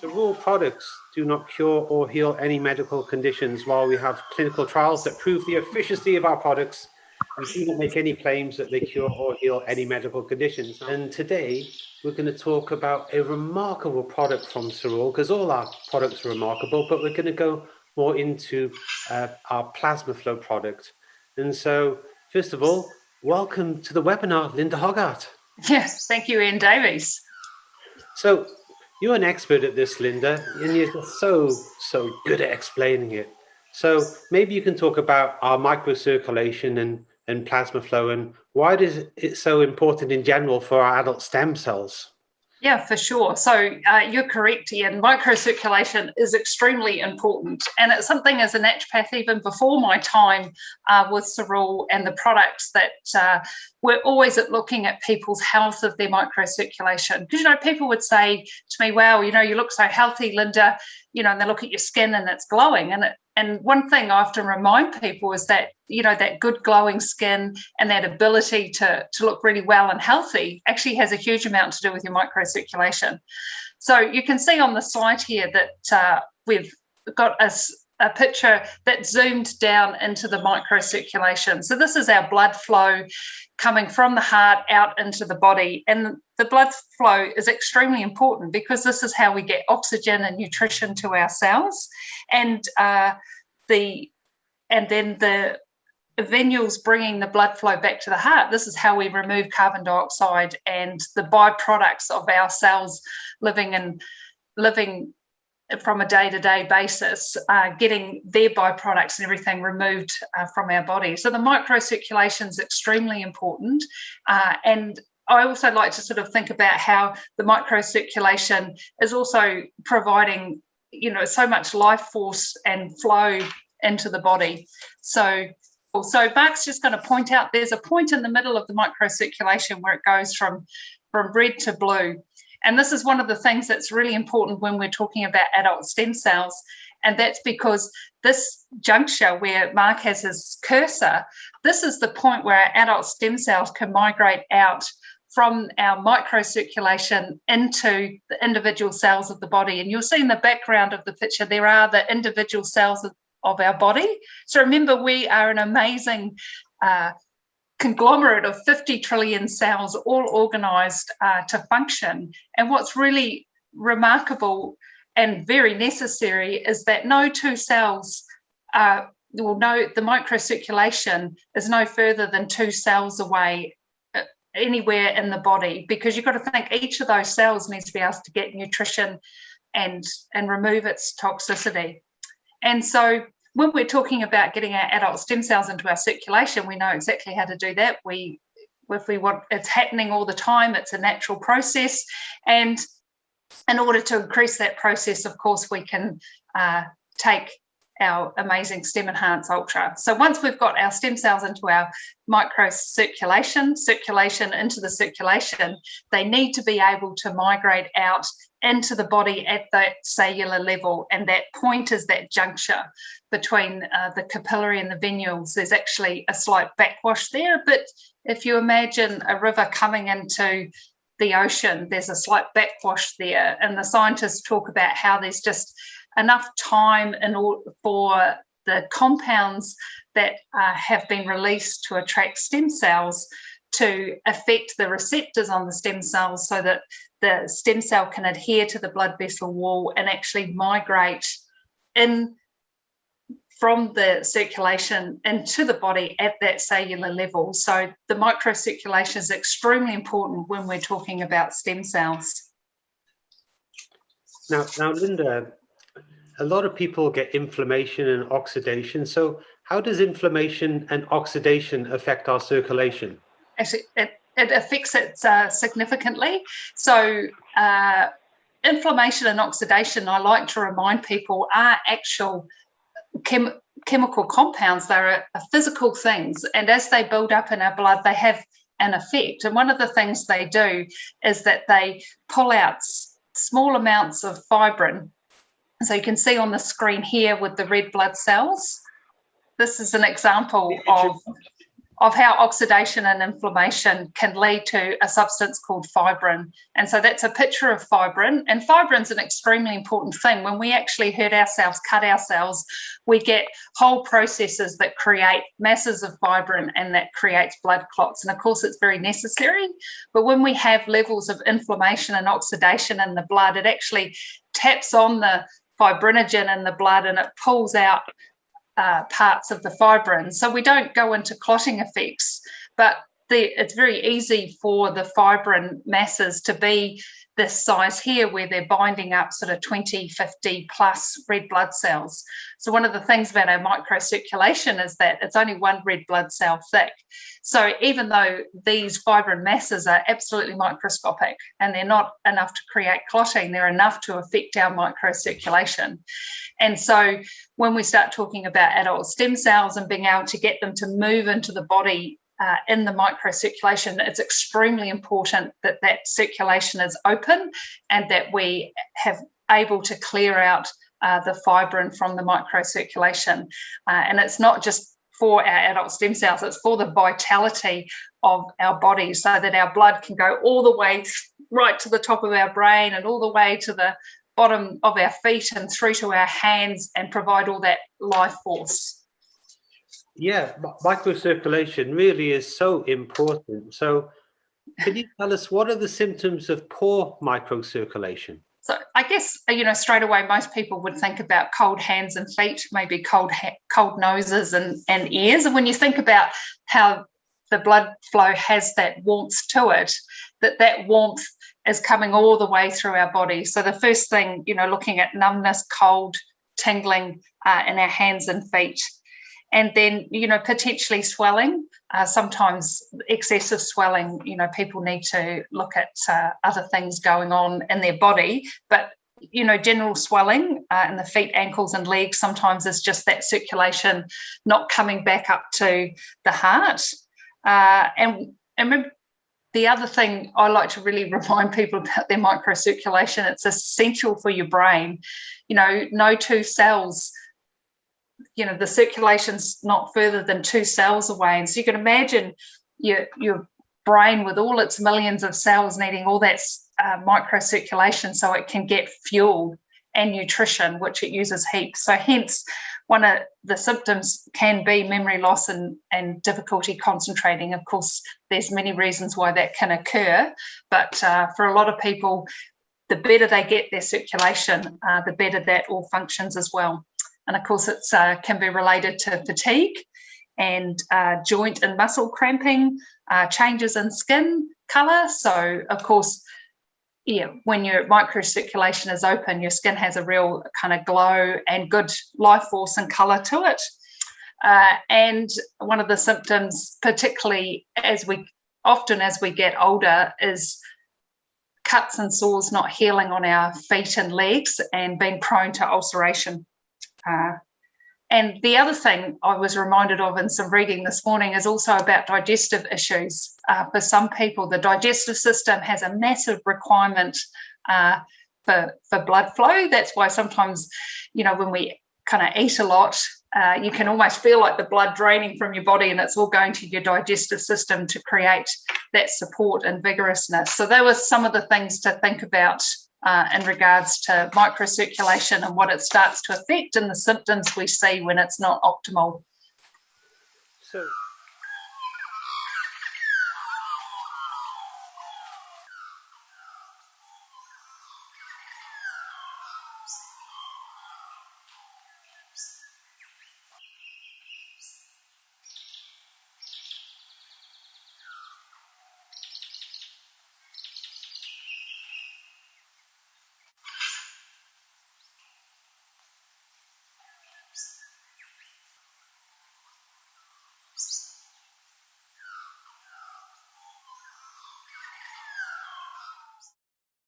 Cerule products do not cure or heal any medical conditions. While we have clinical trials that prove the efficacy of our products, we do not make any claims that they cure or heal any medical conditions. And today, we're going to talk about a remarkable product from Cerule, because all our products are remarkable, but we're going to go more into our Plasmaflo product. And so, first of all, welcome to the webinar, Linda Hoggard. Yes, thank you, Ian Davies. So, you're an expert at this, Linda, and you're just so good at explaining it. So maybe you can talk about our microcirculation and plasma flow, and why is it so important in general for our adult stem cells? Yeah, for sure. So you're correct, Ian. Microcirculation is extremely important. And it's something as a naturopath, even before my time with Cerule and the products, that we're always looking at people's health of their microcirculation. Because, people would say to me, wow, you look so healthy, Linda, and they look at your skin and it's glowing. And one thing I often remind people is that, that good glowing skin and that ability to look really well and healthy actually has a huge amount to do with your microcirculation. So you can see on the slide here that we've got a picture that zoomed down into the microcirculation. So this is our blood flow coming from the heart out into the body. And the blood flow is extremely important because this is how we get oxygen and nutrition to our cells. And then the venules bringing the blood flow back to the heart. This is how we remove carbon dioxide and the byproducts of our cells living from a day-to-day basis, getting their byproducts and everything removed from our body. So the microcirculation is extremely important. And I also like to sort of think about how the microcirculation is also providing, so much life force and flow into the body. So Mark's just going to point out there's a point in the middle of the microcirculation where it goes from red to blue. And this is one of the things that's really important when we're talking about adult stem cells. And that's because this juncture where Mark has his cursor, this is the point where our adult stem cells can migrate out from our microcirculation into the individual cells of the body. And you'll see in the background of the picture, there are the individual cells of our body. So remember, we are an amazing conglomerate of 50 trillion cells, all organised to function. And what's really remarkable and very necessary is that no two cells the microcirculation is no further than 2 cells away anywhere in the body, because you've got to think each of those cells needs to be able to get nutrition and remove its toxicity. And so when we're talking about getting our adult stem cells into our circulation, we know exactly how to do that. If we want, it's happening all the time. It's a natural process. And in order to increase that process, of course, we can take our amazing Stem Enhance Ultra. So once we've got our stem cells into our circulation into the circulation, they need to be able to migrate out into the body at that cellular level. And that point is that juncture between the capillary and the venules. There's actually a slight backwash there, but if you imagine a river coming into the ocean, there's a slight backwash there. And the scientists talk about how there's just enough time in order for the compounds that have been released to attract stem cells to affect the receptors on the stem cells so that the stem cell can adhere to the blood vessel wall and actually migrate in from the circulation into the body at that cellular level. So the microcirculation is extremely important when we're talking about stem cells. Now, Linda, a lot of people get inflammation and oxidation. So how does inflammation and oxidation affect our circulation? Actually, it affects it significantly. So inflammation and oxidation, I like to remind people, are actual chemical compounds. They're physical things. And as they build up in our blood, they have an effect. And one of the things they do is that they pull out small amounts of fibrin. So you can see on the screen here with the red blood cells, this is an example of of how oxidation and inflammation can lead to a substance called fibrin. And so that's a picture of fibrin. And fibrin's an extremely important thing. When we actually hurt ourselves, cut ourselves, we get whole processes that create masses of fibrin, and that creates blood clots. And of course, it's very necessary. But when we have levels of inflammation and oxidation in the blood, it actually taps on the fibrinogen in the blood, and it pulls out parts of the fibrin. So we don't go into clotting effects, but it's very easy for the fibrin masses to be this size here, where they're binding up sort of 20, 50 plus red blood cells. So one of the things about our microcirculation is that it's only one red blood cell thick. So even though these fibrin masses are absolutely microscopic and they're not enough to create clotting, they're enough to affect our microcirculation. And so when we start talking about adult stem cells and being able to get them to move into the body in the microcirculation, it's extremely important that that circulation is open and that we have able to clear out the fibrin from the microcirculation. And it's not just for our adult stem cells, it's for the vitality of our body, so that our blood can go all the way right to the top of our brain and all the way to the bottom of our feet and through to our hands and provide all that life force. Yeah, microcirculation really is so important. So can you tell us, what are the symptoms of poor microcirculation? So I guess, straight away, most people would think about cold hands and feet, maybe cold noses and ears. And when you think about how the blood flow has that warmth to it, that warmth is coming all the way through our body. So the first thing, looking at numbness, cold, tingling in our hands and feet. And then, potentially swelling, sometimes excessive swelling, people need to look at other things going on in their body. But, general swelling in the feet, ankles and legs sometimes is just that circulation not coming back up to the heart. And remember, the other thing I like to really remind people about their microcirculation, it's essential for your brain. No two cells, the circulation's not further than 2 cells away. And so you can imagine your brain with all its millions of cells needing all that microcirculation so it can get fuel and nutrition, which it uses heaps. So hence, one of the symptoms can be memory loss and difficulty concentrating. Of course, there's many reasons why that can occur, but for a lot of people, the better they get their circulation, the better that all functions as well. And of course, it can be related to fatigue and joint and muscle cramping, changes in skin colour. So, of course, when your microcirculation is open, your skin has a real kind of glow and good life force and colour to it. And one of the symptoms, particularly as we get older, is cuts and sores not healing on our feet and legs and being prone to ulceration. And the other thing I was reminded of in some reading this morning is also about digestive issues. For some people, the digestive system has a massive requirement for blood flow. That's why sometimes, when we kind of eat a lot, you can almost feel like the blood draining from your body, and it's all going to your digestive system to create that support and vigorousness. So there were some of the things to think about in regards to microcirculation and what it starts to affect and the symptoms we see when it's not optimal. So